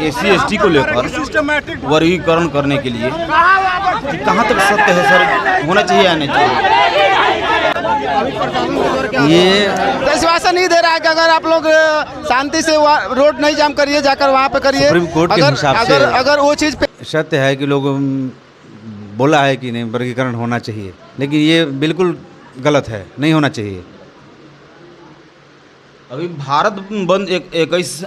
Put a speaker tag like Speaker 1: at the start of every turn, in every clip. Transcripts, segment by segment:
Speaker 1: SC/ST को लेकर वर्गीकरण करने के लिए कहाँ तक सत्य है सर, होना चाहिए या नहीं चाहिए?
Speaker 2: ये आश्वासन नहीं दे रहा है कि अगर आप लोग शांति से रोड नहीं जाम करिए, जाकर वहाँ पे करिए।
Speaker 3: सुप्रीम कोर्ट के हिसाब से
Speaker 2: अगर वो चीज़ पे
Speaker 3: सत्य है कि लोग बोला है कि नहीं वर्गीकरण होना चाहिए, लेकिन ये बिल्कुल गलत है, नहीं होना चाहिए।
Speaker 1: अभी भारत बंद 21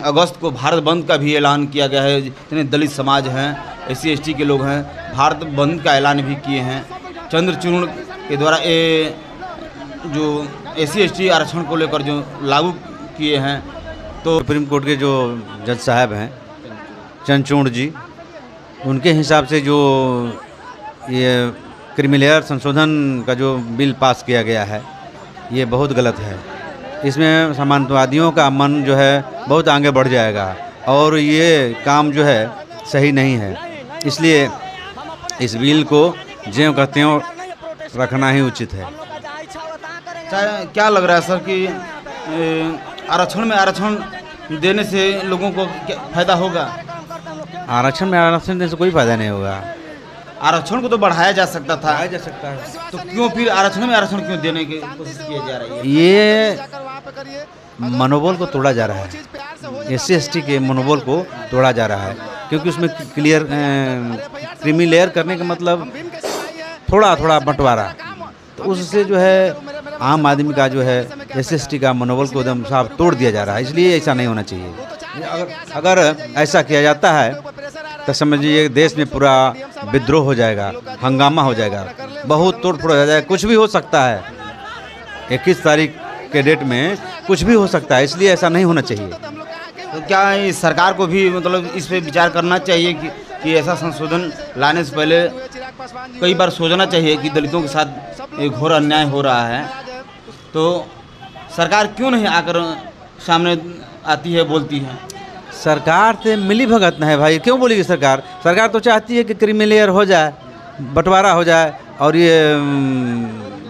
Speaker 1: अगस्त को भारत बंद का भी ऐलान किया गया है। जितने दलित समाज हैं, SC/ST के लोग हैं, भारत बंद का ऐलान भी किए हैं। चंद्रचूड़ के द्वारा जो SC/ST आरक्षण को लेकर जो लागू किए हैं, तो
Speaker 3: सुप्रीम कोर्ट के जो जज साहब हैं चंद्रचूड़ जी, उनके हिसाब से जो ये क्रिमिनल संशोधन का जो बिल पास किया गया है, ये बहुत गलत है। इसमें समाजवादियों का मन जो है बहुत आगे बढ़ जाएगा और ये काम जो है सही नहीं है। इसलिए इस बिल को ज्यों का त्यों रखना ही उचित है।
Speaker 1: क्या लग रहा है सर कि आरक्षण में आरक्षण देने से लोगों को फायदा होगा?
Speaker 3: आरक्षण में आरक्षण देने से कोई फायदा नहीं होगा।
Speaker 1: आरक्षण को तो बढ़ाया जा सकता था,
Speaker 3: जा सकता है,
Speaker 1: तो क्यों फिर आरक्षण में आरक्षण क्यों देने की कोशिश की जा रही है?
Speaker 3: ये मनोबल को तोड़ा जा रहा है, SC/ST के मनोबल को तोड़ा जा रहा है, क्योंकि उसमें क्लियर क्रीमी लेयर करने का मतलब थोड़ा थोड़ा बंटवारा, तो उससे जो है आम आदमी का जो है SC/ST का मनोबल को एकदम साफ तोड़ दिया जा रहा है। इसलिए ऐसा नहीं होना चाहिए। अगर ऐसा किया जाता है तो समझिए देश में पूरा विद्रोह हो जाएगा, हंगामा हो जाएगा, बहुत तोड़ फोड़ हो जाएगा, कुछ भी हो सकता है। 21 तारीख के डेट में कुछ भी हो सकता है, इसलिए ऐसा नहीं होना चाहिए।
Speaker 1: तो क्या इस सरकार को भी मतलब इस पे विचार करना चाहिए कि ऐसा संशोधन लाने से पहले कई बार सोचना चाहिए कि दलितों के साथ एक घोर अन्याय हो रहा है, तो सरकार क्यों नहीं आकर सामने आती है, बोलती है?
Speaker 3: सरकार से मिली भगत न है भाई, क्यों बोलेगी सरकार? सरकार तो चाहती है कि क्रीमी लेयर हो जाए, बंटवारा हो जाए और ये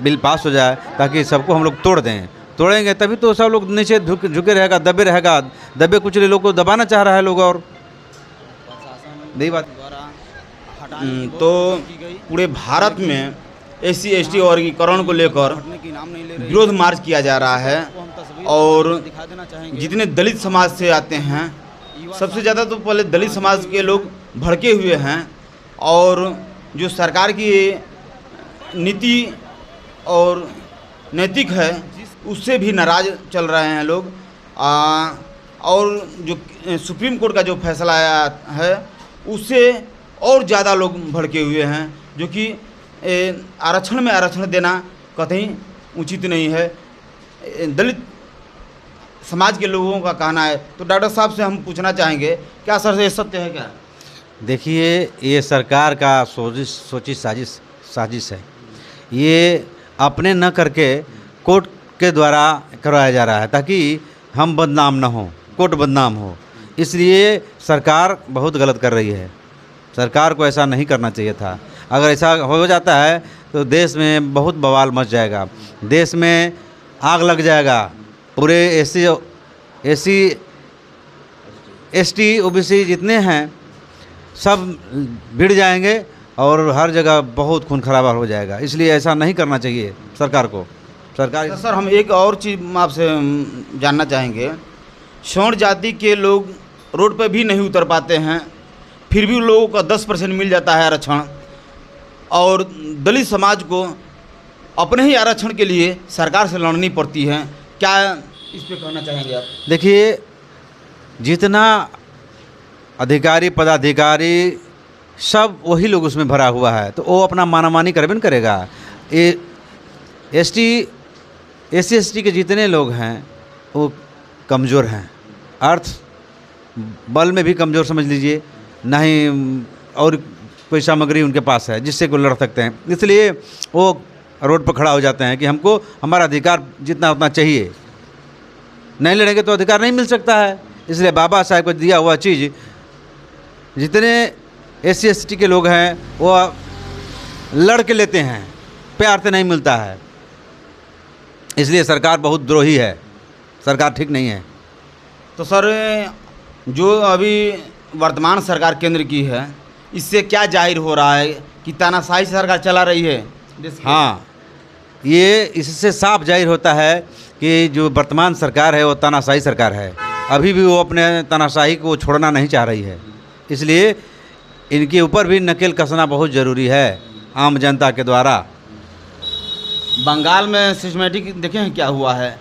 Speaker 3: बिल पास हो जाए, ताकि सबको हम लोग तोड़ दें। तोड़ेंगे तभी तो सब लोग नीचे झुके रहेगा, दबे रहेगा। दबे कुचले लोग को दबाना चाह रहा है लोग, और यही बात।
Speaker 1: तो पूरे भारत में SC/ST वर्गीकरण को लेकर विरोध मार्च किया जा रहा है, और जितने दलित समाज से आते हैं, सबसे ज़्यादा तो पहले दलित समाज के लोग भड़के हुए हैं, और जो सरकार की नीति और नैतिक है उससे भी नाराज़ चल रहे हैं लोग। और जो सुप्रीम कोर्ट का जो फैसला आया है उससे और ज़्यादा लोग भड़के हुए हैं, जो कि आरक्षण में आरक्षण देना कतई उचित नहीं है। दलित समाज के लोगों का कहना है। तो डॉक्टर साहब से हम पूछना चाहेंगे, क्या सर ये सत्य है क्या?
Speaker 3: देखिए, ये सरकार का सोची साजिश है। ये अपने न करके कोर्ट के द्वारा करवाया जा रहा है, ताकि हम बदनाम न हो, कोर्ट बदनाम हो। इसलिए सरकार बहुत गलत कर रही है। सरकार को ऐसा नहीं करना चाहिए था। अगर ऐसा हो जाता है तो देश में बहुत बवाल मच जाएगा, देश में आग लग जाएगा। पूरे SC/ST OBC जितने हैं सब भिड़ जाएंगे और हर जगह बहुत खून खराबा हो जाएगा। इसलिए ऐसा नहीं करना चाहिए सरकार को। सरकार
Speaker 1: सर हम एक और चीज़ आपसे जानना चाहेंगे, शौण जाति के लोग रोड पर भी नहीं उतर पाते हैं, फिर भी लोगों का 10% मिल जाता है आरक्षण, और दलित समाज को अपने ही आरक्षण के लिए सरकार से लड़नी पड़ती है। क्या इस पे कहना चाहेंगे आप?
Speaker 3: देखिए, जितना अधिकारी पदाधिकारी सब वही लोग उसमें भरा हुआ है, तो वो अपना मानामानी करबे न करेगा। SC/ST के जितने लोग हैं वो कमज़ोर हैं, अर्थ बल में भी कमज़ोर समझ लीजिए, नहीं और कोई सामग्री उनके पास है जिससे को लड़ सकते हैं। इसलिए वो रोड पर खड़ा हो जाते हैं कि हमको हमारा अधिकार जितना उतना चाहिए। नहीं लड़ेंगे तो अधिकार नहीं मिल सकता है। इसलिए बाबा साहब को दिया हुआ चीज़ जितने SC/ST के लोग हैं वो लड़ के लेते हैं, प्यार से नहीं मिलता है। इसलिए सरकार बहुत द्रोही है, सरकार ठीक नहीं है।
Speaker 1: तो सर जो अभी वर्तमान सरकार केंद्र की है, इससे क्या जाहिर हो रहा है कि तानाशाही सरकार चला रही है देश की?
Speaker 3: हाँ, ये इससे साफ जाहिर होता है कि जो वर्तमान सरकार है वो तानाशाही सरकार है। अभी भी वो अपने तानाशाही को छोड़ना नहीं चाह रही है, इसलिए इनके ऊपर भी नकेल कसना बहुत ज़रूरी है आम जनता के द्वारा।
Speaker 1: बंगाल में सिस्टमेटिक देखे हैं क्या हुआ है?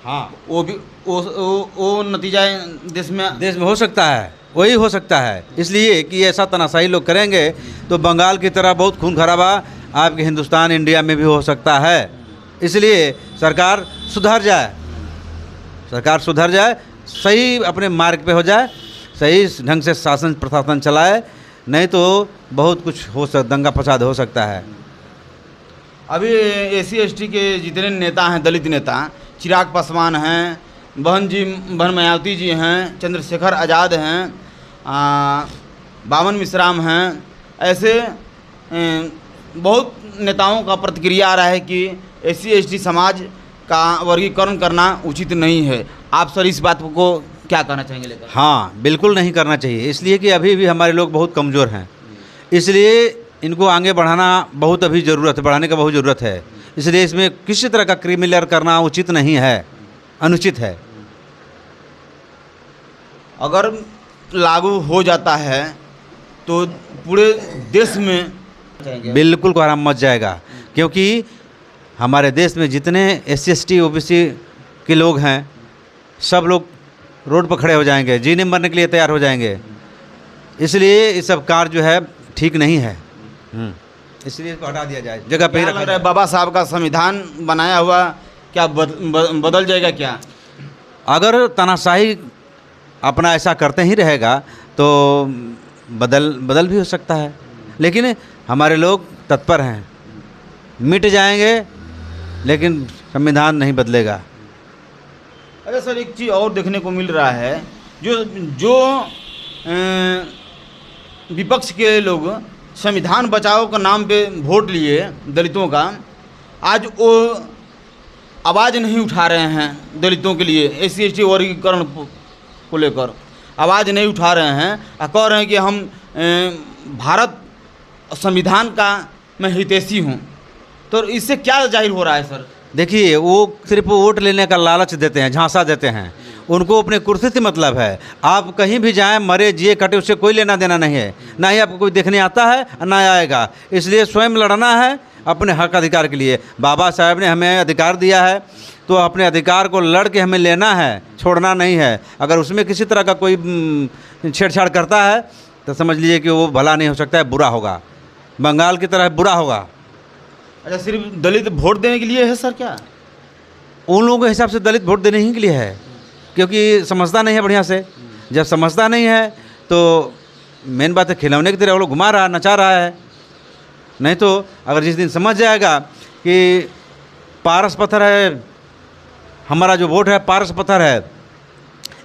Speaker 3: हाँ,
Speaker 1: वो भी वो नतीजा देश में
Speaker 3: हो सकता है, वही हो सकता है। इसलिए कि ऐसा तानाशाही लोग करेंगे तो बंगाल की तरह बहुत खून खराबा आपके हिंदुस्तान इंडिया में भी हो सकता है। इसलिए सरकार सुधर जाए, सही अपने मार्ग पे हो जाए, सही ढंग से शासन प्रशासन चलाए, नहीं तो बहुत कुछ दंगा फसाद हो सकता है।
Speaker 1: अभी SC/ST के जितने नेता हैं, दलित नेता, चिराग पासवान हैं, बहन मायावती जी हैं, चंद्रशेखर आज़ाद हैं, बावन मिश्राम हैं, ऐसे बहुत नेताओं का प्रतिक्रिया आ रहा है कि SC/ST समाज का वर्गीकरण करना उचित नहीं है। आप सर इस बात को क्या कहना चाहेंगे लेकर?
Speaker 3: हाँ, बिल्कुल नहीं करना चाहिए, इसलिए कि अभी भी हमारे लोग बहुत कमज़ोर हैं, इसलिए इनको आगे बढ़ाना बहुत अभी ज़रूरत है, बढ़ाने का बहुत ज़रूरत है। इसलिए इसमें किसी तरह का क्रिमिनल करना उचित नहीं है, अनुचित है।
Speaker 1: अगर लागू हो जाता है तो पूरे देश में
Speaker 3: बिल्कुल को आराम मच जाएगा, क्योंकि हमारे देश में जितने SC/ST OBC के लोग हैं, सब लोग रोड पर खड़े हो जाएंगे, जीने मरने के लिए तैयार हो जाएंगे। इसलिए ये सब कार्य जो है ठीक नहीं है, इसलिए इसको हटा दिया जाए, जगह पे ही रखा जाए।
Speaker 1: बाबा साहब का संविधान बनाया हुआ क्या बदल जाएगा क्या?
Speaker 3: अगर तानाशाही अपना ऐसा करते ही रहेगा तो बदल भी हो सकता है, लेकिन हमारे लोग तत्पर हैं, मिट जाएंगे लेकिन संविधान नहीं बदलेगा।
Speaker 1: अरे सर, एक चीज़ और देखने को मिल रहा है, जो विपक्ष के लोग संविधान बचाओ का नाम पे वोट लिए दलितों का, आज वो आवाज़ नहीं उठा रहे हैं दलितों के लिए, SC/ST वर्गीकरण को लेकर आवाज़ नहीं उठा रहे हैं और कह रहे हैं कि हम भारत संविधान का मैं हितैषी हूँ। तो इससे क्या जाहिर हो रहा है सर?
Speaker 3: देखिए, वो सिर्फ वोट लेने का लालच देते हैं, झांसा देते हैं, उनको अपने कुर्सी से मतलब है। आप कहीं भी जाएं, मरे जिए कटे, उससे कोई लेना देना नहीं है, ना ही आपको कोई देखने आता है ना आएगा। इसलिए स्वयं लड़ना है अपने हक अधिकार के लिए। बाबा साहब ने हमें अधिकार दिया है तो अपने अधिकार को लड़ के हमें लेना है, छोड़ना नहीं है। अगर उसमें किसी तरह का कोई छेड़छाड़ करता है तो समझ लीजिए कि वो भला नहीं हो सकता है, बुरा होगा, बंगाल की तरह बुरा होगा।
Speaker 1: अच्छा, सिर्फ दलित वोट देने के लिए है सर क्या?
Speaker 3: उन लोगों के हिसाब से दलित वोट देने ही के लिए है, क्योंकि समझता नहीं है बढ़िया से। जब समझता नहीं है तो मेन बात है, खिलौने की तरह वो लोग घुमा रहा है, नचा रहा है। नहीं तो अगर जिस दिन समझ जाएगा कि पारस पत्थर है, हमारा जो वोट है पारस पत्थर है,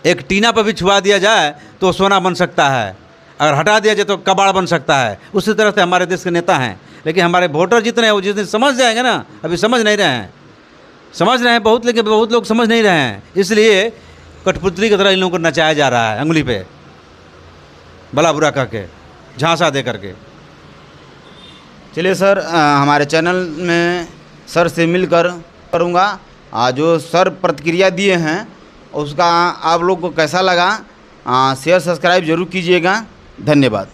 Speaker 3: एक टीना पर भी छुआ दिया जाए तो सोना बन सकता है, अगर हटा दिया जाए तो कबाड़ बन सकता है। उसी तरह से हमारे देश के नेता हैं, लेकिन हमारे वोटर जितने हैं वो जिस दिन समझ जाएंगे ना, अभी समझ नहीं रहे हैं, समझ रहे हैं बहुत, लेकिन बहुत लोग समझ नहीं रहे हैं। इसलिए कठपुतली की तरह इन लोगों को नचाया जा रहा है, अंगुली पे भला बुरा करके, झांसा दे करके।
Speaker 1: चलिए सर, हमारे चैनल में सर से मिलकर करूँगा, जो सर प्रतिक्रिया दिए हैं उसका आप लोग को कैसा लगा, शेयर सब्सक्राइब जरूर कीजिएगा। धन्यवाद।